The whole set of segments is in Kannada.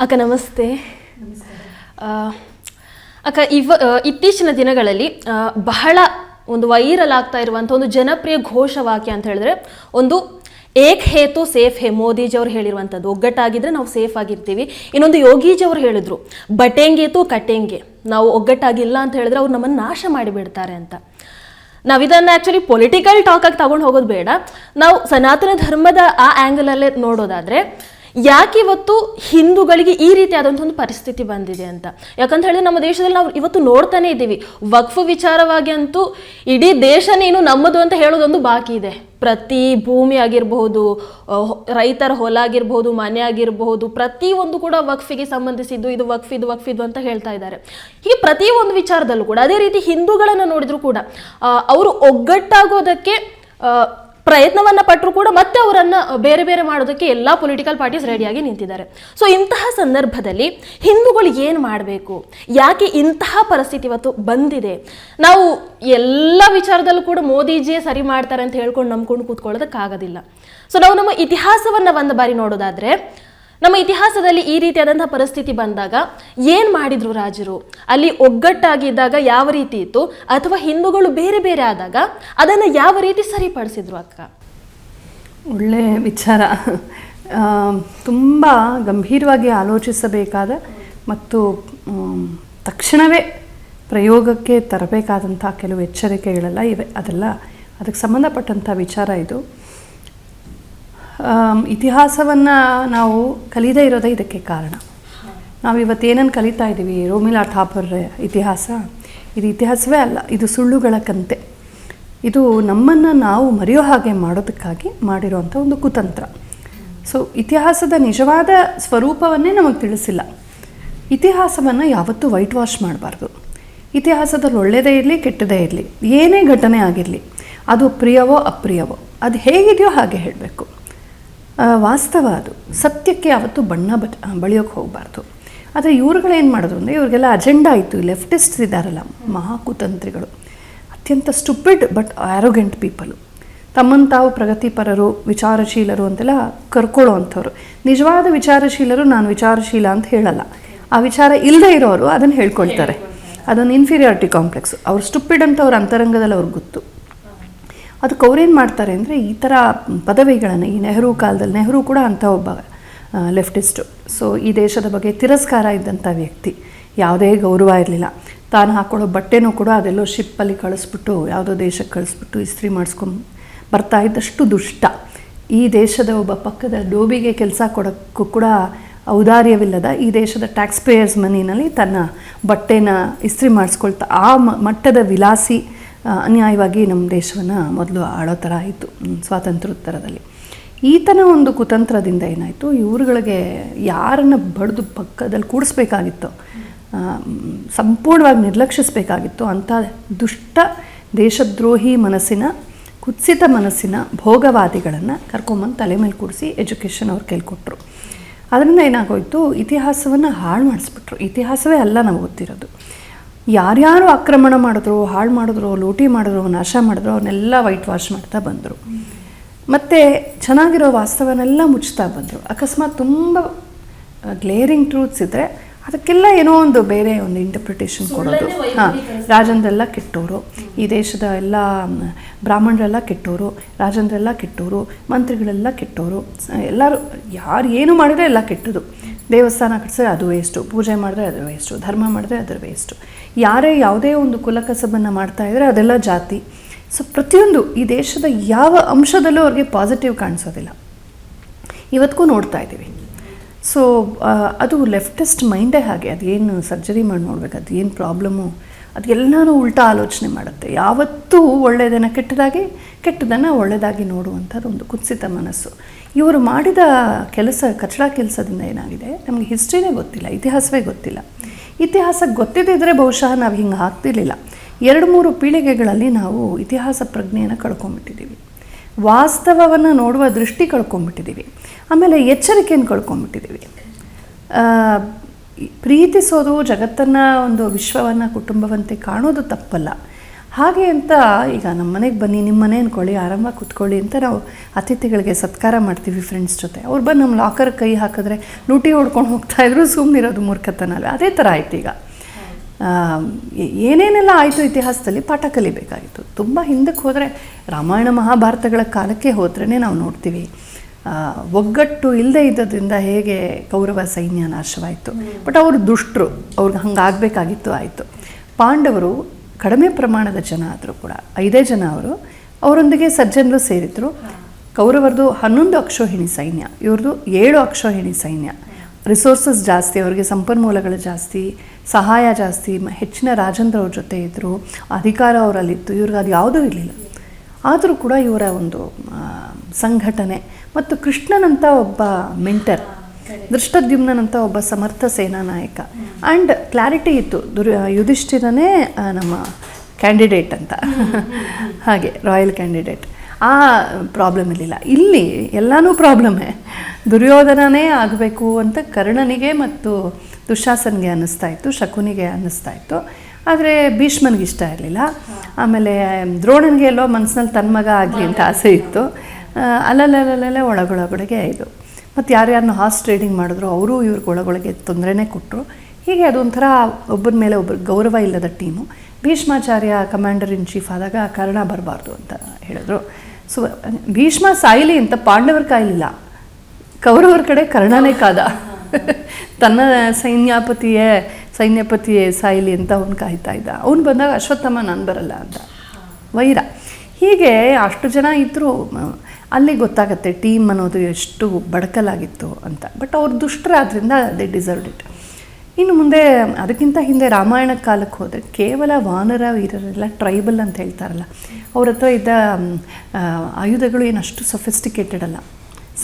ಅಕ್ಕ ನಮಸ್ತೆ. ಅಕ್ಕ ಇತ್ತೀಚಿನ ದಿನಗಳಲ್ಲಿ ಬಹಳ ಒಂದು ವೈರಲ್ ಆಗ್ತಾ ಇರುವಂಥ ಒಂದು ಜನಪ್ರಿಯ ಘೋಷವಾಕ್ಯ ಅಂತ ಹೇಳಿದ್ರೆ ಒಂದು ಏಕ್ ಹೇತು ಸೇಫ್ ಹೇ, ಮೋದಿಜಿ ಅವರು ಹೇಳಿರುವಂಥದ್ದು. ಒಗ್ಗಟ್ಟಾಗಿದ್ರೆ ನಾವು ಸೇಫ್ ಆಗಿರ್ತೀವಿ. ಇನ್ನೊಂದು ಯೋಗೀಜಿ ಅವರು ಹೇಳಿದ್ರು ಬಟೆಂಗೇತು ಕಟೆಂಗೆ, ನಾವು ಒಗ್ಗಟ್ಟಾಗಿಲ್ಲ ಅಂತ ಹೇಳಿದ್ರೆ ಅವ್ರು ನಮ್ಮನ್ನು ನಾಶ ಮಾಡಿಬಿಡ್ತಾರೆ ಅಂತ. ನಾವಿದನ್ನು ಆ್ಯಕ್ಚುಲಿ ಪೊಲಿಟಿಕಲ್ ಟಾಕಾಗಿ ತಗೊಂಡು ಹೋಗೋದು ಬೇಡ. ನಾವು ಸನಾತನ ಧರ್ಮದ ಆ ಆ್ಯಂಗಲಲ್ಲೇ ನೋಡೋದಾದರೆ ಯಾಕೆ ಇವತ್ತು ಹಿಂದೂಗಳಿಗೆ ಈ ರೀತಿಯಾದಂಥ ಒಂದು ಪರಿಸ್ಥಿತಿ ಬಂದಿದೆ ಅಂತ. ಯಾಕಂತ ಹೇಳಿದ್ರೆ ನಮ್ಮ ದೇಶದಲ್ಲಿ ನಾವು ಇವತ್ತು ನೋಡ್ತಾನೆ ಇದ್ದೀವಿ, ವಕ್ಫ್ ವಿಚಾರವಾಗಿ ಅಂತೂ ಇಡೀ ದೇಶನೇ ಇನ್ನು ನಮ್ಮದು ಅಂತ ಹೇಳೋದೊಂದು ಬಾಕಿ ಇದೆ. ಪ್ರತಿ ಭೂಮಿ ಆಗಿರಬಹುದು, ರೈತರ ಹೊಲ ಆಗಿರಬಹುದು, ಮನೆ ಆಗಿರಬಹುದು, ಪ್ರತಿಯೊಂದು ಕೂಡ ವಕ್ಫಿಗೆ ಸಂಬಂಧಿಸಿದ್ದು, ಇದು ವಕ್ಫಿದು ಅಂತ ಹೇಳ್ತಾ ಇದ್ದಾರೆ. ಹೀಗೆ ಪ್ರತಿಯೊಂದು ವಿಚಾರದಲ್ಲೂ ಕೂಡ ಅದೇ ರೀತಿ ಹಿಂದೂಗಳನ್ನು ನೋಡಿದ್ರು ಕೂಡ ಅವರು ಒಗ್ಗಟ್ಟಾಗೋದಕ್ಕೆ ಪ್ರಯತ್ನವನ್ನ ಪಟ್ಟರು ಕೂಡ ಮತ್ತೆ ಅವರನ್ನು ಬೇರೆ ಬೇರೆ ಮಾಡೋದಕ್ಕೆ ಎಲ್ಲ ಪೊಲಿಟಿಕಲ್ ಪಾರ್ಟೀಸ್ ರೆಡಿಯಾಗಿ ನಿಂತಿದ್ದಾರೆ. ಸೊ ಇಂತಹ ಸಂದರ್ಭದಲ್ಲಿ ಹಿಂದೂಗಳು ಏನು ಮಾಡಬೇಕು, ಯಾಕೆ ಇಂತಹ ಪರಿಸ್ಥಿತಿ ಇವತ್ತು ಬಂದಿದೆ? ನಾವು ಎಲ್ಲ ವಿಚಾರದಲ್ಲೂ ಕೂಡ ಮೋದಿಜಿಯೇ ಸರಿ ಮಾಡ್ತಾರೆ ಅಂತ ಹೇಳ್ಕೊಂಡು ನಂಬ್ಕೊಂಡು ಕೂತ್ಕೊಳ್ಳೋದಕ್ಕಾಗೋದಿಲ್ಲ. ಸೊ ನಾವು ನಮ್ಮ ಇತಿಹಾಸವನ್ನು ಒಂದು ಬಾರಿ ನೋಡೋದಾದ್ರೆ, ನಮ್ಮ ಇತಿಹಾಸದಲ್ಲಿ ಈ ರೀತಿಯಾದಂತಹ ಪರಿಸ್ಥಿತಿ ಬಂದಾಗ ಏನು ಮಾಡಿದ್ರು ರಾಜರು, ಅಲ್ಲಿ ಒಗ್ಗಟ್ಟಾಗಿದ್ದಾಗ ಯಾವ ರೀತಿ ಇತ್ತು, ಅಥವಾ ಹಿಂದೂಗಳು ಬೇರೆ ಬೇರೆ ಆದಾಗ ಅದನ್ನು ಯಾವ ರೀತಿ ಸರಿಪಡಿಸಿದ್ರು? ಅಕ್ಕ ಒಳ್ಳೆ ವಿಚಾರ. ತುಂಬ ಗಂಭೀರವಾಗಿ ಆಲೋಚಿಸಬೇಕಾದ ಮತ್ತು ತಕ್ಷಣವೇ ಪ್ರಯೋಗಕ್ಕೆ ತರಬೇಕಾದಂಥ ಕೆಲವು ಎಚ್ಚರಿಕೆಗಳೆಲ್ಲ ಇವೆ. ಅದಕ್ಕೆ ಸಂಬಂಧಪಟ್ಟಂಥ ವಿಚಾರ ಇದು. ಇತಿಹಾಸವನ್ನು ನಾವು ಕಲಿಯದೇ ಇರೋದೇ ಇದಕ್ಕೆ ಕಾರಣ. ನಾವು ಇವತ್ತೇನನ್ನು ಕಲಿತಾ ಇದ್ದೀವಿ, ರೋಮಿಲಾ ಠಾಕೂರ್ ಇತಿಹಾಸ, ಇದು ಇತಿಹಾಸವೇ ಅಲ್ಲ, ಇದು ಸುಳ್ಳುಗಳ ಕಂತೆ. ಇದು ನಮ್ಮನ್ನು ನಾವು ಮರೆಯೋ ಹಾಗೆ ಮಾಡೋದಕ್ಕಾಗಿ ಮಾಡಿರೋವಂಥ ಒಂದು ಕುತಂತ್ರ. ಸೊ ಇತಿಹಾಸದ ನಿಜವಾದ ಸ್ವರೂಪವನ್ನೇ ನಮಗೆ ತಿಳಿಸಿಲ್ಲ. ಇತಿಹಾಸವನ್ನು ಯಾವತ್ತೂ ವೈಟ್ ವಾಶ್ ಮಾಡಬಾರ್ದು. ಇತಿಹಾಸದಲ್ಲಿ ಒಳ್ಳೆಯದೇ ಇರಲಿ ಕೆಟ್ಟದೇ ಇರಲಿ, ಏನೇ ಘಟನೆ ಆಗಿರಲಿ, ಅದು ಪ್ರಿಯವೋ ಅಪ್ರಿಯವೋ, ಅದು ಹೇಗಿದೆಯೋ ಹಾಗೆ ಹೇಳಬೇಕು. ವಾಸ್ತವ ಅದು. ಸತ್ಯಕ್ಕೆ ಯಾವತ್ತೂ ಬಣ್ಣ ಬಳಿಯೋಕ್ಕೆ ಹೋಗಬಾರ್ದು. ಆದರೆ ಇವ್ರುಗಳೇನು ಮಾಡೋದು ಅಂದರೆ, ಇವ್ರಿಗೆಲ್ಲ ಅಜೆಂಡಾ ಇತ್ತು. ಲೆಫ್ಟಿಸ್ಟ್ಸ್ ಇದ್ದಾರಲ್ಲ, ಮಹಾಕುತಂತ್ರಿಗಳು, ಅತ್ಯಂತ ಸ್ಟುಪಿಡ್ ಬಟ್ ಆ್ಯರೋಗೆಂಟ್ ಪೀಪಲು. ತಮ್ಮನ್ನು ತಾವು ಪ್ರಗತಿಪರರು, ವಿಚಾರಶೀಲರು ಅಂತೆಲ್ಲ ಕರ್ಕೊಳ್ಳೋ ಅಂಥವ್ರು. ನಿಜವಾದ ವಿಚಾರಶೀಲರು ನಾನು ವಿಚಾರಶೀಲ ಅಂತ ಹೇಳಲ್ಲ. ಆ ವಿಚಾರ ಇಲ್ಲದೆ ಇರೋರು ಅದನ್ನು ಹೇಳ್ಕೊಳ್ತಾರೆ. ಅದೊಂದು ಇನ್ಫೀರಿಯಾರಿಟಿ ಕಾಂಪ್ಲೆಕ್ಸ್. ಅವ್ರು ಸ್ಟುಪಿಡ್ ಅಂತ ಅವ್ರ ಅಂತರಂಗದಲ್ಲಿ ಅವ್ರಿಗೆ ಗೊತ್ತು. ಅದಕ್ಕೆ ಅವ್ರೇನು ಮಾಡ್ತಾರೆ ಅಂದರೆ, ಈ ಥರ ಪದವಿಗಳನ್ನು, ಈ ನೆಹರು ಕಾಲದಲ್ಲಿ, ನೆಹರು ಕೂಡ ಅಂಥ ಒಬ್ಬ ಲೆಫ್ಟಿಸ್ಟು. ಸೊ ಈ ದೇಶದ ಬಗ್ಗೆ ತಿರಸ್ಕಾರ ಇದ್ದಂಥ ವ್ಯಕ್ತಿ, ಯಾವುದೇ ಗೌರವ ಇರಲಿಲ್ಲ. ತಾನು ಹಾಕ್ಕೊಳ್ಳೋ ಬಟ್ಟೆನೂ ಕೂಡ ಅದೆಲ್ಲೋ ಶಿಪ್ಪಲ್ಲಿ ಕಳಿಸ್ಬಿಟ್ಟು, ಯಾವುದೋ ದೇಶಕ್ಕೆ ಕಳಿಸ್ಬಿಟ್ಟು ಇಸ್ತ್ರಿ ಮಾಡಿಸ್ಕೊಂಡು ಬರ್ತಾ ಇದ್ದಷ್ಟು ದುಷ್ಟ. ಈ ದೇಶದ ಒಬ್ಬ ಪಕ್ಕದ ಡೋಬಿಗೆ ಕೆಲಸ ಕೊಡೋಕ್ಕೂ ಕೂಡ ಔದಾರ್ಯವಿಲ್ಲದ, ಈ ದೇಶದ ಟ್ಯಾಕ್ಸ್ ಪೇಯರ್ಸ್ ಮನಿನಲ್ಲಿ ತನ್ನ ಬಟ್ಟೆನ ಇಸ್ತ್ರಿ ಮಾಡಿಸ್ಕೊಳ್ತಾ ಆ ಮಟ್ಟದ ವಿಲಾಸಿ ಅನ್ಯಾಯವಾಗಿ ನಮ್ಮ ದೇಶವನ್ನು ಮೊದಲು ಆಳೋ ಥರ ಆಯಿತು ಸ್ವಾತಂತ್ರ್ಯೋತ್ತರದಲ್ಲಿ. ಈತನ ಒಂದು ಕುತಂತ್ರದಿಂದ ಏನಾಯಿತು, ಇವ್ರುಗಳಿಗೆ ಯಾರನ್ನು ಬಡಿದು ಪಕ್ಕದಲ್ಲಿ ಕೂಡಿಸ್ಬೇಕಾಗಿತ್ತೋ, ಸಂಪೂರ್ಣವಾಗಿ ನಿರ್ಲಕ್ಷಿಸಬೇಕಾಗಿತ್ತು ಅಂಥ ದುಷ್ಟ ದೇಶದ್ರೋಹಿ ಮನಸ್ಸಿನ, ಕುತ್ಸಿತ ಮನಸ್ಸಿನ ಭೋಗವಾದಿಗಳನ್ನು ಕರ್ಕೊಂಬಂದು ತಲೆ ಮೇಲೆ ಕೂಡಿಸಿ ಎಜುಕೇಷನ್ ಅವ್ರು ಕೇಳ್ಕೊಟ್ರು. ಅದರಿಂದ ಏನಾಗೋಯಿತು, ಇತಿಹಾಸವನ್ನು ಹಾಳು ಮಾಡಿಸ್ಬಿಟ್ರು. ಇತಿಹಾಸವೇ ಅಲ್ಲ ನಾವು ಗೊತ್ತಿರೋದು. ಯಾರ್ಯಾರು ಆಕ್ರಮಣ ಮಾಡಿದ್ರು, ಹಾಳು ಮಾಡಿದ್ರು, ಲೂಟಿ ಮಾಡಿದ್ರು, ನಾಶ ಮಾಡಿದ್ರು, ಅವನ್ನೆಲ್ಲ ವೈಟ್ ವಾಶ್ ಮಾಡ್ತಾ ಬಂದರು. ಮತ್ತು ಚೆನ್ನಾಗಿರೋ ವಾಸ್ತವನೆಲ್ಲ ಮುಚ್ತಾ ಬಂದರು. ಅಕಸ್ಮಾತ್ ತುಂಬ ಗ್ಲೇರಿಂಗ್ ಟ್ರೂತ್ಸ್ ಇದ್ದರೆ ಅದಕ್ಕೆಲ್ಲ ಏನೋ ಒಂದು ಬೇರೆ ಒಂದು ಇಂಟರ್ಪ್ರಿಟೇಷನ್ ಕೊಡೋದು. ರಾಜಂದ್ರೆಲ್ಲ ಕೆಟ್ಟವರು, ಈ ದೇಶದ ಎಲ್ಲ ಬ್ರಾಹ್ಮಣರೆಲ್ಲ ಕೆಟ್ಟವರು, ರಾಜಂದ್ರೆಲ್ಲ ಕೆಟ್ಟವರು, ಮಂತ್ರಿಗಳೆಲ್ಲ ಕೆಟ್ಟವರು, ಎಲ್ಲರೂ ಯಾರು ಏನು ಮಾಡಿದರೆ ಎಲ್ಲ ಕೆಟ್ಟದು. ದೇವಸ್ಥಾನ ಕಟ್ಟಿಸಿದ್ರೆ ಅದು ವೇಸ್ಟು, ಪೂಜೆ ಮಾಡಿದ್ರೆ ಅದು ವೇಸ್ಟು, ಧರ್ಮ ಮಾಡಿದ್ರೆ ಅದರ ವೇಸ್ಟು. ಯಾರೇ ಯಾವುದೇ ಒಂದು ಕುಲಕಸಬನ್ನು ಮಾಡ್ತಾಯಿದ್ರೆ ಅದೆಲ್ಲ ಜಾತಿ. ಸೊ ಪ್ರತಿಯೊಂದು ಈ ದೇಶದ ಯಾವ ಅಂಶದಲ್ಲೂ ಅವ್ರಿಗೆ ಪಾಸಿಟಿವ್ ಕಾಣಿಸೋದಿಲ್ಲ. ಇವತ್ತಿಗೂ ನೋಡ್ತಾ ಇದ್ದೀವಿ. ಸೊ ಅದು ಲೆಫ್ಟಿಸ್ಟ್ ಮೈಂಡೇ ಹಾಗೆ. ಅದೇನು ಸರ್ಜರಿ ಮಾಡಿ ನೋಡ್ಬೇಕು, ಅದು ಏನು ಪ್ರಾಬ್ಲಮ್ಮು, ಅದೆಲ್ಲನೂ ಉಲ್ಟಾ ಆಲೋಚನೆ ಮಾಡುತ್ತೆ. ಯಾವತ್ತೂ ಒಳ್ಳೆಯದನ್ನು ಕೆಟ್ಟದಾಗಿ, ಕೆಟ್ಟದನ್ನು ಒಳ್ಳೆಯದಾಗಿ ನೋಡುವಂಥದ್ದು ಒಂದು ಕುತ್ಸಿತ ಮನಸ್ಸು. ಇವರು ಮಾಡಿದ ಕೆಲಸ, ಕಚಡ ಕೆಲಸದಿಂದ ಏನಾಗಿದೆ, ನಮಗೆ ಹಿಸ್ಟ್ರಿನೇ ಗೊತ್ತಿಲ್ಲ, ಇತಿಹಾಸವೇ ಗೊತ್ತಿಲ್ಲ. ಇತಿಹಾಸ ಗೊತ್ತಿದ್ದಿದ್ರೆ ಬಹುಶಃ ನಾವು ಹಿಂಗೆ ಆಗ್ತಿರ್ಲಿಲ್ಲ. 2-3 ಪೀಳಿಗೆಗಳಲ್ಲಿ ನಾವು ಇತಿಹಾಸ ಪ್ರಜ್ಞೆಯನ್ನು ಕಳ್ಕೊಂಬಿಟ್ಟಿದ್ದೀವಿ, ವಾಸ್ತವವನ್ನು ನೋಡುವ ದೃಷ್ಟಿ ಕಳ್ಕೊಂಬಿಟ್ಟಿದ್ದೀವಿ, ಆಮೇಲೆ ಎಚ್ಚರಿಕೆಯನ್ನು ಕಳ್ಕೊಂಬಿಟ್ಟಿದ್ದೀವಿ. ಪ್ರೀತಿಸೋದು, ಜಗತ್ತನ್ನು, ಒಂದು ವಿಶ್ವವನ್ನು ಕುಟುಂಬವಂತೆ ಕಾಣೋದು ತಪ್ಪಲ್ಲ. ಹಾಗೆ ಅಂತ ಈಗ ನಮ್ಮ ಮನೆಗೆ ಬನ್ನಿ, ನಿಮ್ಮ ಮನೆ ಅಂದ್ಕೊಳ್ಳಿ, ಆರಾಮಾಗಿ ಕೂತ್ಕೊಳ್ಳಿ ಅಂತ ನಾವು ಅತಿಥಿಗಳಿಗೆ ಸತ್ಕಾರ ಮಾಡ್ತೀವಿ ಫ್ರೆಂಡ್ಸ್ ಜೊತೆ. ಅವ್ರು ಬಂದು ನಮ್ಮ ಲಾಕರ್ ಕೈ ಹಾಕಿದ್ರೆ ಲೂಟಿ ಹೊಡ್ಕೊಂಡು ಹೋಗ್ತಾಯಿದ್ರು, ಸುಮ್ಮನಿರೋದು ಮೂರ್ಖತನ ಅಲ್ವೇ. ಅದೇ ಥರ ಆಯ್ತು ಈಗ. ಏನೇನೆಲ್ಲ ಆಯಿತು ಇತಿಹಾಸದಲ್ಲಿ ಪಾಠ ಕಲಿಬೇಕಾಗಿತ್ತು. ತುಂಬ ಹಿಂದಕ್ಕೆ ಹೋದರೆ ರಾಮಾಯಣ ಮಹಾಭಾರತಗಳ ಕಾಲಕ್ಕೆ ಹೋದ್ರೇ ನಾವು ನೋಡ್ತೀವಿ ಒಗ್ಗಟ್ಟು ಇಲ್ಲದೆ ಇದ್ದದ್ರಿಂದ ಹೇಗೆ ಕೌರವ ಸೈನ್ಯ ನಾಶವಾಯಿತು. ಬಟ್ ಅವರು ದುಷ್ಟರು, ಅವ್ರಿಗೆ ಹಂಗೆ ಆಗಬೇಕಾಗಿತ್ತು, ಆಯಿತು. ಪಾಂಡವರು ಕಡಿಮೆ ಪ್ರಮಾಣದ ಜನ ಆದರೂ ಕೂಡ 5 ಜನ ಅವರೊಂದಿಗೆ ಸಜ್ಜನರು ಸೇರಿದ್ರು. ಕೌರವರದು 11 ಅಕ್ಷೋಹಿಣಿ ಸೈನ್ಯ, ಇವ್ರದ್ದು 7 ಅಕ್ಷೋಹಿಣಿ ಸೈನ್ಯ. ರಿಸೋರ್ಸಸ್ ಜಾಸ್ತಿ, ಅವರಿಗೆ ಸಂಪನ್ಮೂಲಗಳು ಜಾಸ್ತಿ, ಸಹಾಯ ಜಾಸ್ತಿ, ಹೆಚ್ಚಿನ ರಾಜೇಂದ್ರ ಅವ್ರ ಜೊತೆ ಇದ್ದರು, ಅಧಿಕಾರ ಅವರಲ್ಲಿತ್ತು. ಇವ್ರಿಗೆ ಅದು ಯಾವುದೂ ಇರಲಿಲ್ಲ. ಆದರೂ ಕೂಡ ಇವರ ಒಂದು ಸಂಘಟನೆ ಮತ್ತು ಕೃಷ್ಣನಂಥ ಒಬ್ಬ ಮೆಂಟರ್, ದೃಷ್ಟದ್ಯುಮ್ನಂಥ ಒಬ್ಬ ಸಮರ್ಥ ಸೇನಾ ನಾಯಕ, ಆ್ಯಂಡ್ ಕ್ಲಾರಿಟಿ ಇತ್ತು. ಯುಧಿಷ್ಠಿರನೇ ನಮ್ಮ ಕ್ಯಾಂಡಿಡೇಟ್ ಅಂತ ಹಾಗೆ ರಾಯಲ್ ಕ್ಯಾಂಡಿಡೇಟ್. ಆ ಪ್ರಾಬ್ಲಮ್ ಇರಲಿಲ್ಲ. ಇಲ್ಲಿ ಎಲ್ಲನೂ ಪ್ರಾಬ್ಲಮ್ಮೇ. ದುರ್ಯೋಧನನೇ ಆಗಬೇಕು ಅಂತ ಕರ್ಣನಿಗೆ ಮತ್ತು ದುಶ್ಯಾಸನಿಗೆ ಅನ್ನಿಸ್ತಾ ಇತ್ತು, ಶಕುನಿಗೆ ಅನ್ನಿಸ್ತಾ ಇತ್ತು. ಆದರೆ ಭೀಷ್ಮನಿಗೆ ಇಷ್ಟ ಇರಲಿಲ್ಲ. ಆಮೇಲೆ ದ್ರೋಣನಿಗೆ ಎಲ್ಲೋ ಮನಸ್ಸಿನಲ್ಲಿ ತನ್ನ ಮಗ ಆಗಲಿ ಅಂತ ಆಸೆ ಇತ್ತು. ಅಲ್ಲಲ್ಲೇ ಒಳಗೊಳಗೆ ಇದು. ಮತ್ತು ಯಾರ್ಯಾರನ್ನ ಹಾರ್ಸ್ ಟ್ರೇಡಿಂಗ್ ಮಾಡಿದ್ರು ಅವರು ಇವ್ರಿಗೆ ಒಳಗೊಳಗೆ ತೊಂದರೆನೇ ಕೊಟ್ಟರು. ಹೀಗೆ ಅದೊಂಥರ ಒಬ್ಬರ ಮೇಲೆ ಒಬ್ಬರು ಗೌರವ ಇಲ್ಲದ team. Bhishmacharya commander in chief ಆದಾಗ ಕರ್ಣ ಬರಬಾರ್ದು ಅಂತ ಹೇಳಿದ್ರು. ಸೊ ಭೀಷ್ಮ ಸಾಯಲಿ ಅಂತ ಪಾಂಡವರು ಕಾಯಲಿಲ್ಲ, ಕೌರವರ ಕಡೆ ಕರ್ಣನೇ ಕಾದ. ತನ್ನ ಸೈನ್ಯಪತಿಯೇ ಸಾಯಲಿ ಅಂತ ಅವನು ಕಾಯ್ತಾ ಇದ್ದ. ಅವನು ಬಂದಾಗ ಅಶ್ವತ್ಥಾಮ ನಾನು ಬರಲ್ಲ ಅಂತ ವೈರ. ಹೀಗೆ ಅಷ್ಟು ಜನ ಇದ್ದರೂ ಅಲ್ಲಿ ಗೊತ್ತಾಗತ್ತೆ ಟೀಮ್ ಅನ್ನೋದು ಎಷ್ಟು ಬಡಕಲಾಗಿತ್ತು ಅಂತ. ಬಟ್ ಅವ್ರು ದುಷ್ಟರಾದ್ರಿಂದ ದೇ ಡಿಸರ್ವ್ಡ್ ಇಟ್. ಇನ್ನು ಮುಂದೆ ಅದಕ್ಕಿಂತ ಹಿಂದೆ ರಾಮಾಯಣ ಕಾಲಕ್ಕೆ ಹೋದರೆ ಕೇವಲ ವಾನರ ವೀರರೆಲ್ಲ ಟ್ರೈಬಲ್ ಅಂತ ಹೇಳ್ತಾರಲ್ಲ, ಅವ್ರ ಹತ್ರ ಇದ್ದ ಆಯುಧಗಳು ಏನಷ್ಟು ಸೊಫಿಸ್ಟಿಕೇಟೆಡ್ ಅಲ್ಲ.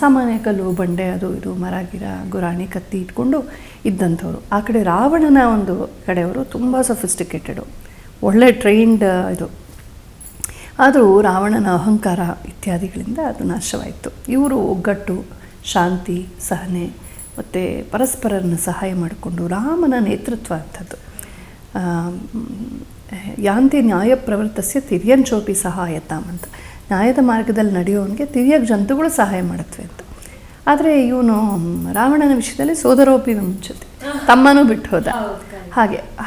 ಸಾಮಾನ್ಯ ಕಲ್ಲು ಬಂಡೆ ಅದು ಇದು ಮರ ಗಿರ ಗುರಾಣಿ ಕತ್ತಿ ಇಟ್ಕೊಂಡು ಇದ್ದಂಥವ್ರು. ಆ ಕಡೆ ರಾವಣನ ಒಂದು ಕಡೆಯವರು ತುಂಬ ಸೊಫಿಸ್ಟಿಕೇಟೆಡು, ಒಳ್ಳೆ ಟ್ರೈನ್ಡ್ ಇದು. ಆದರೂ ರಾವಣನ ಅಹಂಕಾರ ಇತ್ಯಾದಿಗಳಿಂದ ಅದು ನಾಶವಾಯಿತು. ಇವರು ಒಗ್ಗಟ್ಟು, ಶಾಂತಿ, ಸಹನೆ ಮತ್ತು ಪರಸ್ಪರರನ್ನು ಸಹಾಯ ಮಾಡಿಕೊಂಡು ರಾಮನ ನೇತೃತ್ವ ಅಂಥದ್ದು. ಯಾಂತಿ ನ್ಯಾಯ ಪ್ರವೃತ್ತಸ್ಯ ತಿರ್ಯಂಚೋಪಿ ಸಹಾಯತಾಮ್ ಅಂತ. ನ್ಯಾಯದ ಮಾರ್ಗದಲ್ಲಿ ನಡೆಯೋವನಿಗೆ ತಿರ್ಯಕ್ಕೆ ಜಂತುಗಳು ಸಹಾಯ ಮಾಡುತ್ತವೆ ಅಂತ. ಆದರೆ ಇವನು ರಾವಣನ ವಿಷಯದಲ್ಲಿ ಸೋದರೋಪಿ ವಿಮುಚ್ಯತೆ, ತಮ್ಮನೂ ಬಿಟ್ಟು ಹೋದ.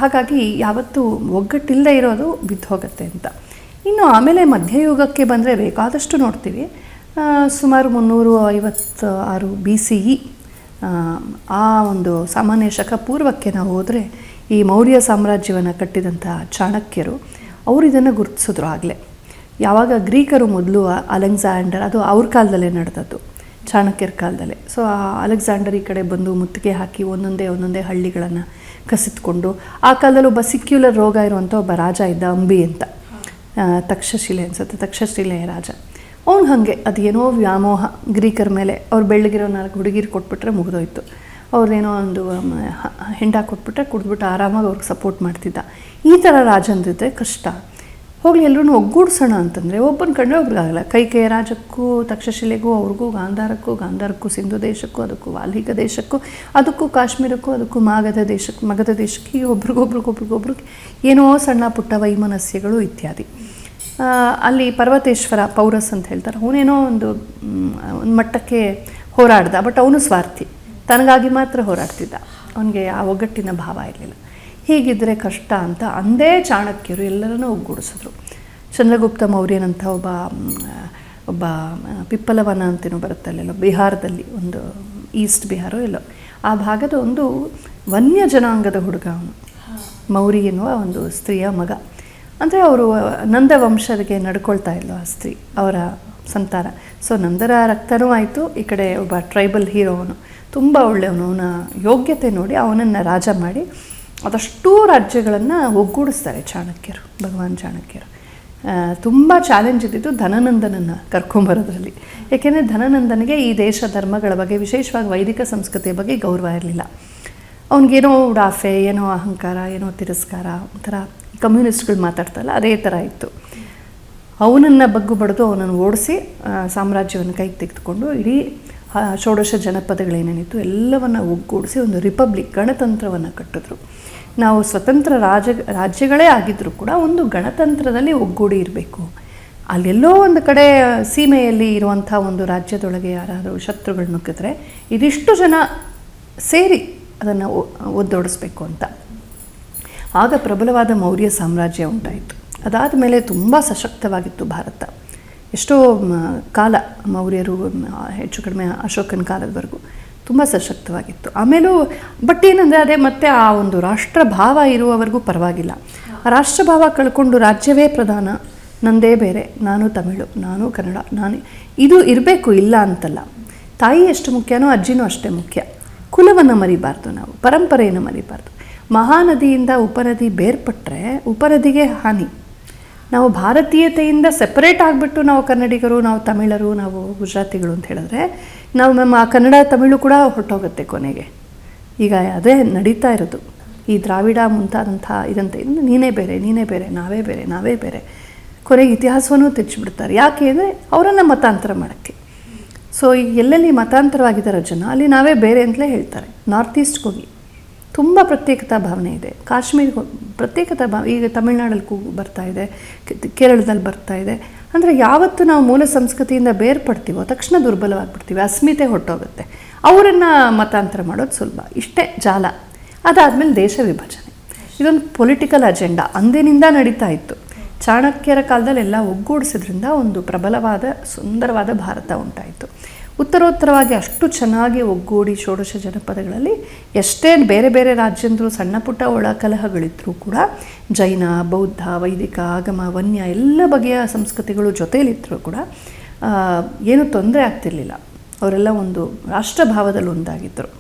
ಹಾಗಾಗಿ ಯಾವತ್ತೂ ಒಗ್ಗಟ್ಟಿಲ್ಲದೆ ಇರೋದು ಬಿದ್ದು ಹೋಗುತ್ತೆ ಅಂತ. ಇನ್ನು ಆಮೇಲೆ ಮಧ್ಯಯುಗಕ್ಕೆ ಬಂದರೆ ಬೇಕಾದಷ್ಟು ನೋಡ್ತೀವಿ. ಸುಮಾರು 356 BCE ಆ ಒಂದು ಸಾಮಾನ್ಯ ಶಕ ಪೂರ್ವಕ್ಕೆ ನಾವು ಹೋದರೆ ಈ ಮೌರ್ಯ ಸಾಮ್ರಾಜ್ಯವನ್ನು ಕಟ್ಟಿದಂಥ ಚಾಣಕ್ಯರು ಅವರು ಇದನ್ನು ಗುರುತಿಸಿದ್ರು. ಆಗಲೇ ಯಾವಾಗ ಗ್ರೀಕರು ಮೊದಲು ಅಲೆಕ್ಸಾಂಡರ್, ಅದು ಅವ್ರ ಕಾಲದಲ್ಲೇ ನಡೆದದ್ದು, ಚಾಣಕ್ಯರ ಕಾಲದಲ್ಲೇ. ಸೊ ಆ ಅಲೆಕ್ಸಾಂಡರ್ ಈ ಕಡೆ ಬಂದು ಮುತ್ತಿಗೆ ಹಾಕಿ ಒಂದೊಂದೇ ಹಳ್ಳಿಗಳನ್ನು ಕಸಿದ್ಕೊಂಡು, ಆ ಕಾಲದಲ್ಲಿ ಒಬ್ಬ ಸಿಕ್ಯುಲರ್ ರೋಗ ಇರುವಂಥ ಒಬ್ಬ ರಾಜ ಇದ್ದ, ಅಂಬಿ ಅಂತ, ತಕ್ಷಶಿಲೆ ಅನ್ಸುತ್ತೆ, ತಕ್ಷಶಿಲೆಯ ರಾಜ. ಅವ್ನು ಹಾಗೆ ಅದೇನೋ ವ್ಯಾಮೋಹ ಗ್ರೀಕರ ಮೇಲೆ. ಅವ್ರು ಬೆಳ್ಳಗಿರೋ 4 ಹುಡುಗಿರು ಕೊಟ್ಬಿಟ್ರೆ ಮುಗಿದೋಯ್ತು. ಅವ್ರದ್ದೇನೋ ಒಂದು ಹೆಂಡ ಕೊಟ್ಬಿಟ್ರೆ ಕುಡಿದ್ಬಿಟ್ಟು ಆರಾಮಾಗಿ ಅವ್ರಿಗೆ ಸಪೋರ್ಟ್ ಮಾಡ್ತಿದ್ದ. ಈ ಥರ ರಾಜಂದಿದ್ರೆ ಕಷ್ಟ. ಹೋಗಲಿ ಎಲ್ಲರೂ ಒಗ್ಗೂಡಿಸೋಣ ಅಂತಂದರೆ ಒಬ್ಬನ ಕಂಡ್ರೆ ಒಬ್ರಿಗಾಗಲ್ಲ. ಕೈಕೇಯ ರಾಜಕ್ಕೂ ತಕ್ಷಶಿಲೆಗೂ ಅವ್ರಿಗೂ ಗಾಂಧಾರಕ್ಕೂ ಸಿಂಧು ದೇಶಕ್ಕೂ, ಅದಕ್ಕೂ ವಾಲ್ಮೀಕ ದೇಶಕ್ಕೂ, ಅದಕ್ಕೂ ಕಾಶ್ಮೀರಕ್ಕೂ, ಅದಕ್ಕೂ ಮಗಧ ದೇಶಕ್ಕೆ, ಈ ಒಬ್ರಿಗೊಬ್ರಿಗೆ ಏನೋ ಸಣ್ಣ ಪುಟ್ಟ ವೈಮನಸ್ಯಗಳು ಇತ್ಯಾದಿ. ಅಲ್ಲಿ ಪರ್ವತೇಶ್ವರ ಪೌರಸ್ ಅಂತ ಹೇಳ್ತಾರೆ, ಅವನೇನೋ ಒಂದು ಮಟ್ಟಕ್ಕೆ ಹೋರಾಡ್ದ. ಬಟ್ ಅವನು ಸ್ವಾರ್ಥಿ, ತನಗಾಗಿ ಮಾತ್ರ ಹೋರಾಡ್ತಿದ್ದ. ಅವನಿಗೆ ಆ ಒಗ್ಗಟ್ಟಿನ ಭಾವ ಇರಲಿಲ್ಲ. ಹೀಗಿದ್ದರೆ ಕಷ್ಟ ಅಂತ ಅಂದೇ ಚಾಣಕ್ಯರು ಎಲ್ಲರನ್ನೂ ಒಗ್ಗೂಡಿಸಿದ್ರು. ಚಂದ್ರಗುಪ್ತ ಮೌರ್ಯನಂಥ ಒಬ್ಬ ಪಿಪ್ಪಲವನ ಅಂತೇನೋ ಬರುತ್ತಲ್ಲೆಲ್ಲೋ ಬಿಹಾರದಲ್ಲಿ, ಒಂದು ಈಸ್ಟ್ ಬಿಹಾರೋ ಎಲ್ಲೋ ಆ ಭಾಗದ ಒಂದು ವನ್ಯ ಜನಾಂಗದ ಹುಡುಗ ಅವನು. ಮೌರಿ ಎನ್ನುವ ಒಂದು ಸ್ತ್ರೀಯ ಮಗ. ಅಂದರೆ ಅವರು ನಂದ ವಂಶರಿಗೆ ನಡ್ಕೊಳ್ತಾ ಇಲ್ಲೋ ಆ ಸ್ತ್ರೀ, ಅವರ ಸಂತಾನ. ಸೊ ನಂದರ ರಕ್ತನೂ ಆಯಿತು. ಈ ಕಡೆ ಒಬ್ಬ ಟ್ರೈಬಲ್ ಹೀರೋ ಅವನು, ತುಂಬ ಒಳ್ಳೆಯವನು. ಅವನ ಯೋಗ್ಯತೆ ನೋಡಿ ಅವನನ್ನು ರಾಜ ಮಾಡಿ ಅದಷ್ಟೂ ರಾಜ್ಯಗಳನ್ನು ಒಗ್ಗೂಡಿಸ್ತಾರೆ ಚಾಣಕ್ಯರು, ಭಗವಾನ್ ಚಾಣಕ್ಯರು. ತುಂಬ ಚಾಲೆಂಜ್ ಇದ್ದಿದ್ದು ಧನನಂದನನ್ನು ಕರ್ಕೊಂಬರೋದ್ರಲ್ಲಿ. ಏಕೆಂದರೆ ಧನನಂದನಿಗೆ ಈ ದೇಶ ಧರ್ಮಗಳ ಬಗ್ಗೆ, ವಿಶೇಷವಾಗಿ ವೈದಿಕ ಸಂಸ್ಕೃತಿಯ ಬಗ್ಗೆ ಗೌರವ ಇರಲಿಲ್ಲ. ಅವನಿಗೇನೋ ಉಡಾಫೆ, ಏನೋ ಅಹಂಕಾರ, ಏನೋ ತಿರಸ್ಕಾರ, ಒಂಥರ ಕಮ್ಯುನಿಸ್ಟ್ಗಳು ಮಾತಾಡ್ತಲ್ಲ ಅದೇ ಥರ ಇತ್ತು. ಅವನನ್ನು ಬಗ್ಗು ಬಡಿದು ಅವನನ್ನು ಓಡಿಸಿ ಸಾಮ್ರಾಜ್ಯವನ್ನು ಕೈಗೆ ತೆಗೆದುಕೊಂಡು ಇಡೀ ಷೋಡಶ ಜನಪದಗಳೇನೇನಿತ್ತು ಎಲ್ಲವನ್ನು ಒಗ್ಗೂಡಿಸಿ ಒಂದು ರಿಪಬ್ಲಿಕ್, ಗಣತಂತ್ರವನ್ನು ಕಟ್ಟಿದ್ರು. ನಾವು ಸ್ವತಂತ್ರ ರಾಜ್ಯಗಳೇ ಆಗಿದ್ದರೂ ಕೂಡ ಒಂದು ಗಣತಂತ್ರದಲ್ಲಿ ಒಗ್ಗೂಡಿ ಇರಬೇಕು. ಅಲ್ಲೆಲ್ಲೋ ಒಂದು ಕಡೆ ಸೀಮೆಯಲ್ಲಿ ಇರುವಂಥ ಒಂದು ರಾಜ್ಯದೊಳಗೆ ಯಾರಾದರೂ ಶತ್ರುಗಳು ನುಗ್ಗಿದ್ರೆ ಇದಿಷ್ಟು ಜನ ಸೇರಿ ಅದನ್ನು ಒದ್ದೊಡಿಸ್ಬೇಕು ಅಂತ. ಆಗ ಪ್ರಬಲವಾದ ಮೌರ್ಯ ಸಾಮ್ರಾಜ್ಯ ಉಂಟಾಯಿತು. ಅದಾದ ಮೇಲೆ ತುಂಬ ಸಶಕ್ತವಾಗಿತ್ತು ಭಾರತ. ಎಷ್ಟೋ ಕಾಲ ಮೌರ್ಯರು ಹೆಚ್ಚು ಕಡಿಮೆ ಅಶೋಕನ ಕಾಲದವರೆಗೂ ತುಂಬ ಸಶಕ್ತವಾಗಿತ್ತು. ಆಮೇಲೂ ಬಟ್ ಏನಂದರೆ ಅದೇ ಮತ್ತೆ ಆ ಒಂದು ರಾಷ್ಟ್ರಭಾವ ಇರುವವರೆಗೂ ಪರವಾಗಿಲ್ಲ. ಆ ರಾಷ್ಟ್ರಭಾವ ಕಳ್ಕೊಂಡು ರಾಜ್ಯವೇ ಪ್ರಧಾನ, ನಂದೇ ಬೇರೆ, ನಾನು ತಮಿಳು, ನಾನು ಕನ್ನಡ, ನಾನು ಇದು ಇರಬೇಕು, ಇಲ್ಲ ಅಂತಲ್ಲ. ತಾಯಿ ಎಷ್ಟು ಮುಖ್ಯನೋ ಅಜ್ಜಿನೂ ಅಷ್ಟೇ ಮುಖ್ಯ. ಕುಲವನ್ನು ಮರಿಬಾರ್ದು, ನಾವು ಪರಂಪರೆಯನ್ನು ಮರಿಬಾರ್ದು. ಮಹಾನದಿಯಿಂದ ಉಪನದಿ ಬೇರ್ಪಟ್ಟರೆ ಉಪನದಿಗೆ ಹಾನಿ. ನಾವು ಭಾರತೀಯತೆಯಿಂದ ಸೆಪರೇಟ್ ಆಗಿಬಿಟ್ಟು ನಾವು ಕನ್ನಡಿಗರು, ನಾವು ತಮಿಳರು, ನಾವು ಗುಜರಾತಿಗಳು ಅಂತ ಹೇಳಿದ್ರೆ ನಾವು ನಮ್ಮ ಕನ್ನಡ ತಮಿಳು ಕೂಡ ಹೊರಟೋಗುತ್ತೆ ಕೊನೆಗೆ. ಈಗ ಅದೇ ನಡೀತಾ ಇರೋದು. ಈ ದ್ರಾವಿಡ ಮುಂತಾದಂಥ ಇದಂತೆ ನೀನೇ ಬೇರೆ, ನೀನೇ ಬೇರೆ, ನಾವೇ ಬೇರೆ, ನಾವೇ ಬೇರೆ, ಕೊನೆಗೆ ಇತಿಹಾಸವನ್ನು ತೆಚ್ಚಿಬಿಡ್ತಾರೆ. ಯಾಕೆ ಅಂದರೆ ಅವರನ್ನು ಮತಾಂತರ ಮಾಡೋಕ್ಕೆ. ಸೊ ಈಗ ಎಲ್ಲೆಲ್ಲಿ ಮತಾಂತರವಾಗಿದ್ದಾರೋ ಜನ ಅಲ್ಲಿ ನಾವೇ ಬೇರೆ ಅಂತಲೇ ಹೇಳ್ತಾರೆ. ನಾರ್ತ್ ಈಸ್ಟ್ಗೆ ಹೋಗಿ ತುಂಬ ಪ್ರತ್ಯೇಕತಾ ಭಾವನೆ ಇದೆ. ಕಾಶ್ಮೀರ್ಗೆ ಪ್ರತ್ಯೇಕತಾ ಈಗ ತಮಿಳ್ನಾಡಲ್ಲಿ ಬರ್ತಾ ಇದೆ, ಕೇರಳದಲ್ಲಿ ಬರ್ತಾ ಇದೆ. ಅಂದರೆ ಯಾವತ್ತು ನಾವು ಮೂಲ ಸಂಸ್ಕೃತಿಯಿಂದ ಬೇರ್ಪಡ್ತೀವೋ ತಕ್ಷಣ ದುರ್ಬಲವಾಗಿಬಿಡ್ತೀವಿ, ಅಸ್ಮಿತೆ ಹೊರಟೋಗುತ್ತೆ. ಅವರನ್ನು ಮತಾಂತರ ಮಾಡೋದು ಸುಲಭ. ಇಷ್ಟೇ ಜಾಲ. ಅದಾದಮೇಲೆ ದೇಶ ವಿಭಜನೆ, ಇದೊಂದು ಪೊಲಿಟಿಕಲ್ ಅಜೆಂಡಾ ಅಂದಿನಿಂದ ನಡೀತಾ ಇತ್ತು. ಚಾಣಕ್ಯರ ಕಾಲದಲ್ಲಿ ಎಲ್ಲ ಒಗ್ಗೂಡಿಸಿದ್ರಿಂದ ಒಂದು ಪ್ರಬಲವಾದ ಸುಂದರವಾದ ಭಾರತ ಉಂಟಾಯಿತು. ಉತ್ತರೋತ್ತರವಾಗಿ ಅಷ್ಟು ಚೆನ್ನಾಗಿ ಒಗ್ಗೂಡಿ ಷೋಡಶ ಜನಪದಗಳಲ್ಲಿ ಎಷ್ಟೇ ಬೇರೆ ಬೇರೆ ರಾಜ್ಯಂದರು ಸಣ್ಣ ಪುಟ್ಟ ಒಳಕಲಹಗಳಿದ್ದರೂ ಕೂಡ ಜೈನ, ಬೌದ್ಧ, ವೈದಿಕ, ಆಗಮ, ವನ್ಯ ಎಲ್ಲ ಬಗೆಯ ಸಂಸ್ಕೃತಿಗಳು ಜೊತೆಯಲ್ಲಿದ್ದರೂ ಕೂಡ ಏನೂ ತೊಂದರೆ ಆಗ್ತಿರ್ಲಿಲ್ಲ. ಅವರೆಲ್ಲ ಒಂದು ರಾಷ್ಟ್ರಭಾವದಲ್ಲಿ ಒಂದಾಗಿದ್ದರು.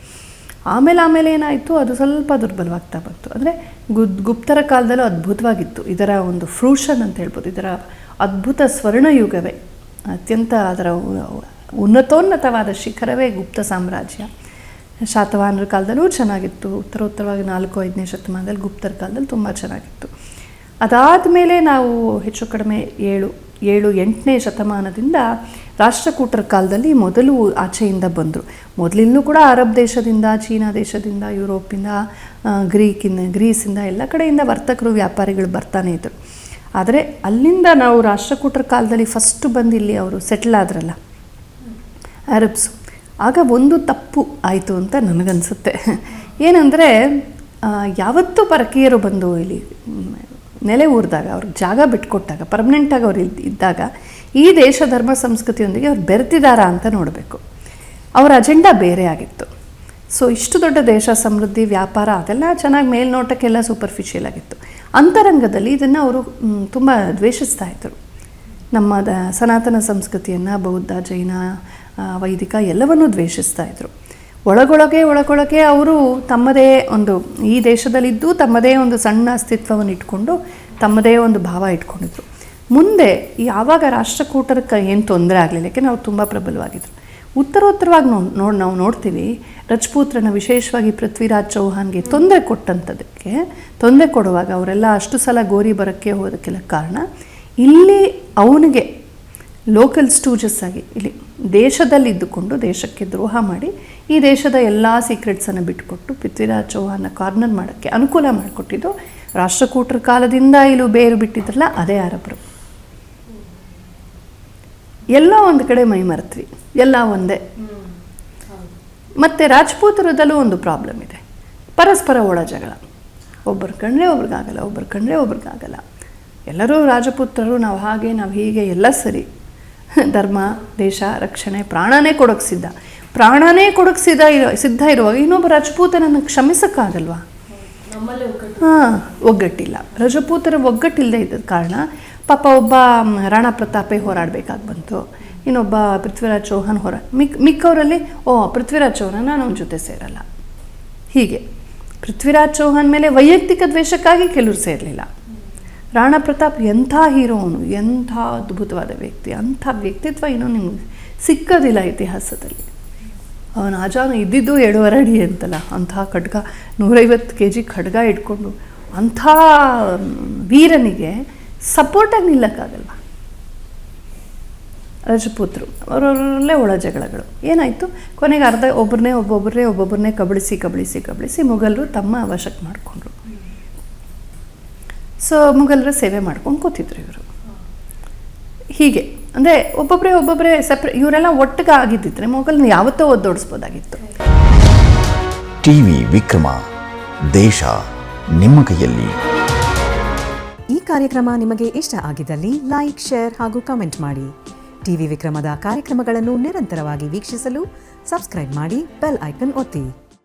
ಆಮೇಲೆ ಏನಾಯಿತು, ಅದು ಸ್ವಲ್ಪ ದುರ್ಬಲವಾಗ್ತಾ ಬಂತು. ಅಂದರೆ ಗುಪ್ತರ ಕಾಲದಲ್ಲೂ ಅದ್ಭುತವಾಗಿತ್ತು. ಇದರ ಒಂದು ಫ್ರೂಷನ್ ಅಂತ ಹೇಳ್ಬೋದು. ಇದರ ಅದ್ಭುತ ಸ್ವರ್ಣಯುಗವೇ, ಅತ್ಯಂತ ಅದರ ಉನ್ನತೋನ್ನತವಾದ ಶಿಖರವೇ ಗುಪ್ತ ಸಾಮ್ರಾಜ್ಯ. ಶಾತವಾಹನರ ಕಾಲದಲ್ಲೂ ಚೆನ್ನಾಗಿತ್ತು. ಉತ್ತರೋತ್ತರವಾಗಿ 4-5ನೇ ಶತಮಾನದಲ್ಲಿ ಗುಪ್ತರ ಕಾಲದಲ್ಲಿ ತುಂಬ ಚೆನ್ನಾಗಿತ್ತು. ಅದಾದ ಮೇಲೆ ನಾವು ಹೆಚ್ಚು ಕಡಿಮೆ 7-8ನೇ ಶತಮಾನದಿಂದ ರಾಷ್ಟ್ರಕೂಟರ ಕಾಲದಲ್ಲಿ ಮೊದಲು ಆಚೆಯಿಂದ ಬಂದರು. ಮೊದಲಿನ್ನೂ ಕೂಡ ಅರಬ್ ದೇಶದಿಂದ, ಚೀನಾ ದೇಶದಿಂದ, ಯುರೋಪಿಂದ, ಗ್ರೀಸಿಂದ ಎಲ್ಲ ಕಡೆಯಿಂದ ವರ್ತಕರು, ವ್ಯಾಪಾರಿಗಳು ಬರ್ತಾನೆ ಇದ್ದರು. ಆದರೆ ಅಲ್ಲಿಂದ ನಾವು ರಾಷ್ಟ್ರಕೂಟರ ಕಾಲದಲ್ಲಿ ಫಸ್ಟ್ ಬಂದು ಇಲ್ಲಿ ಅವರು ಸೆಟ್ಲ್ ಆದ್ರಲ್ಲ ಅರಬ್ಸು, ಆಗ ಒಂದು ತಪ್ಪು ಆಯಿತು ಅಂತ ನನಗನ್ಸುತ್ತೆ. ಏನಂದರೆ ಯಾವತ್ತೂ ಪರಕೀಯರು ಬಂದು ಇಲ್ಲಿ ನೆಲೆ ಊರಿದಾಗ, ಅವ್ರಿಗೆ ಜಾಗ ಬಿಟ್ಕೊಟ್ಟಾಗ, ಪರ್ಮನೆಂಟಾಗಿ ಅವ್ರು ಇದ್ದಾಗ ಈ ದೇಶ ಧರ್ಮ ಸಂಸ್ಕೃತಿಯೊಂದಿಗೆ ಅವ್ರು ಬೆರೆತಿದ್ದಾರಾ ಅಂತ ನೋಡಬೇಕು. ಅವರ ಅಜೆಂಡಾ ಬೇರೆ ಆಗಿತ್ತು. ಸೊ ಇಷ್ಟು ದೊಡ್ಡ ದೇಶ, ಸಮೃದ್ಧಿ, ವ್ಯಾಪಾರ ಅದೆಲ್ಲ ಚೆನ್ನಾಗಿ ಮೇಲ್ನೋಟಕ್ಕೆಲ್ಲ ಸೂಪರ್ಫಿಷಿಯಲ್ ಆಗಿತ್ತು. ಅಂತರಂಗದಲ್ಲಿ ಇದನ್ನು ಅವರು ತುಂಬ ದ್ವೇಷಿಸ್ತಾ ಇದ್ದರು. ನಮ್ಮ ಸನಾತನ ಸಂಸ್ಕೃತಿಯನ್ನು, ಬೌದ್ಧ, ಜೈನ, ವೈದಿಕ ಎಲ್ಲವನ್ನೂ ದ್ವೇಷಿಸ್ತಾ ಇದ್ದರು. ಒಳಗೊಳಗೆ ಅವರು ತಮ್ಮದೇ ಒಂದು ಈ ದೇಶದಲ್ಲಿದ್ದು ತಮ್ಮದೇ ಒಂದು ಸಣ್ಣ ಅಸ್ತಿತ್ವವನ್ನು ಇಟ್ಕೊಂಡು ತಮ್ಮದೇ ಒಂದು ಭಾವ ಇಟ್ಕೊಂಡಿದ್ರು. ಮುಂದೆ ಯಾವಾಗ ರಾಷ್ಟ್ರಕೂಟರಕ್ಕೆ ಏನು ತೊಂದರೆ ಆಗಲಿಲ್ಲ, ಯಾಕೆ ನಾವು ತುಂಬ ಪ್ರಬಲವಾಗಿದ್ದರು. ಉತ್ತರೋತ್ತರವಾಗಿ ನಾವು ನೋಡ್ತೀವಿ ರಜಪೂತ್ರನ, ವಿಶೇಷವಾಗಿ ಪೃಥ್ವಿರಾಜ್ ಚೌಹಾನ್ಗೆ ತೊಂದರೆ ಕೊಡುವಾಗ ಅವರೆಲ್ಲ ಅಷ್ಟು ಸಲ ಗೋರಿ ಬರೋಕ್ಕೆ ಹೋದಕ್ಕೆಲ್ಲ ಕಾರಣ ಇಲ್ಲಿ ಅವನಿಗೆ ಲೋಕಲ್ ಸ್ಟೂಜಸ್ ಆಗಿ ಇಲ್ಲಿ ದೇಶದಲ್ಲಿ ಇದ್ದುಕೊಂಡು ದೇಶಕ್ಕೆ ದ್ರೋಹ ಮಾಡಿ ಈ ದೇಶದ ಎಲ್ಲ ಸೀಕ್ರೆಟ್ಸನ್ನು ಬಿಟ್ಟುಕೊಟ್ಟು ಪೃಥ್ವಿರಾಜ್ ಚೌಹಾನ್ನ ಕಾರ್ನರ್ ಮಾಡೋಕ್ಕೆ ಅನುಕೂಲ ಮಾಡಿಕೊಟ್ಟಿದ್ದು ರಾಷ್ಟ್ರಕೂಟರ ಕಾಲದಿಂದ ಇಲ್ಲೂ ಬೇರು ಬಿಟ್ಟಿದ್ರಲ್ಲ ಅದೇ ಅರಬರು. ಎಲ್ಲ ಒಂದು ಕಡೆ ಮೈ ಮರೆತ್ವಿ, ಎಲ್ಲ ಒಂದೇ. ಮತ್ತು ರಾಜಪೂತರದಲ್ಲೂ ಒಂದು ಪ್ರಾಬ್ಲಮ್ ಇದೆ, ಪರಸ್ಪರ ಒಳ ಜಗಳ. ಒಬ್ಬರು ಕಂಡ್ರೆ ಒಬ್ರಿಗಾಗಲ್ಲ. ಎಲ್ಲರೂ ರಾಜಪುತ್ರರು, ನಾವು ಹಾಗೆ ನಾವು ಹೀಗೆ ಎಲ್ಲ ಸರಿ. ಧರ್ಮ, ದೇಶ, ರಕ್ಷಣೆ, ಪ್ರಾಣನೇ ಕೊಡೋಕ್ಕೆ ಸಿದ್ಧ ಇರುವಾಗ ಇನ್ನೊಬ್ಬ ರಾಜಪೂತನನ್ನು ಕ್ಷಮಿಸೋಕ್ಕಾಗಲ್ವಾ? ಒಗ್ಗಟ್ಟಿಲ್ಲ. ರಜಪೂತರ ಒಗ್ಗಟ್ಟಿಲ್ಲದೆ ಇದ್ದ ಕಾರಣ ಪಾಪ ಒಬ್ಬ ರಾಣಾ ಪ್ರತಾಪೇ ಹೋರಾಡಬೇಕಾಗಿ ಬಂತು, ಇನ್ನೊಬ್ಬ ಪೃಥ್ವಿರಾಜ್ ಚೌಹಾನ್ ಮಿಕ್ಕವರಲ್ಲಿ ಪೃಥ್ವಿರಾಜ್ ಚೌಹಾನ್ ನಾನು ಅವನ ಜೊತೆ ಸೇರಲ್ಲ. ಹೀಗೆ ಪೃಥ್ವಿರಾಜ್ ಚೌಹಾನ್ ಮೇಲೆ ವೈಯಕ್ತಿಕ ದ್ವೇಷಕ್ಕಾಗಿ ಕೆಲವರು ಸೇರಲಿಲ್ಲ. ರಾಣಾ ಪ್ರತಾಪ್ ಎಂಥ ಹೀರೋ, ಅವನು ಎಂಥ ಅದ್ಭುತವಾದ ವ್ಯಕ್ತಿ, ಅಂಥ ವ್ಯಕ್ತಿತ್ವ ಇನ್ನೂ ನಿಮಗೆ ಸಿಕ್ಕೋದಿಲ್ಲ ಇತಿಹಾಸದಲ್ಲಿ. ಅವನು ಆಜಾನು ಇದ್ದಿದ್ದು 2.5 ಅಡಿ ಅಂತಲ್ಲ, ಅಂಥ ಖಡ್ಗ 150 kg ಖಡ್ಗ ಇಟ್ಕೊಂಡು ಅಂಥ ವೀರನಿಗೆ ಸಪೋರ್ಟಾಗಿ ನಿಲ್ಲಕ್ಕಾಗಲ್ವ? ರಜಪೂತರು ಅವರಲ್ಲೇ ಒಳ ಜಗಳಗಳು ಏನಾಯಿತು, ಕೊನೆಗೆ ಒಬ್ಬೊಬ್ಬರನ್ನೇ ಕಬಳಿಸಿ ಮೊಘಲರು ತಮ್ಮ ವಶಕ್ಕೆ ಮಾಡಿಕೊಂಡ್ರು. ಸೊ ಮುಘಲರ ಸೇವೆ ಮಾಡ್ಕೊಂಡು ಕೂತಿದ್ರು ಇವರು. ಹೀಗೆ ಅಂದರೆ ಒಬ್ಬೊಬ್ಬರೇ ಇವರೆಲ್ಲ ಒಟ್ಟಿಗೆ ಆಗಿದ್ದಿದ್ರೆ ಮೊಘಲ್ನ ಯಾವತ್ತೋ ಒದ್ದೋಡಿಸ್ಬೋದಾಗಿತ್ತು. ಟಿವಿ ವಿಕ್ರಮ, ದೇಶ ನಿಮ್ಮ ಕೈಯಲ್ಲಿ. ಈ ಕಾರ್ಯಕ್ರಮ ನಿಮಗೆ ಇಷ್ಟ ಆಗಿದ್ದಲ್ಲಿ ಲೈಕ್, ಶೇರ್ ಹಾಗೂ ಕಮೆಂಟ್ ಮಾಡಿ. ಟಿವಿ ವಿಕ್ರಮದ ಕಾರ್ಯಕ್ರಮಗಳನ್ನು ನಿರಂತರವಾಗಿ ವೀಕ್ಷಿಸಲು ಸಬ್ಸ್ಕ್ರೈಬ್ ಮಾಡಿ, ಬೆಲ್ ಐಕನ್ ಒತ್ತಿ.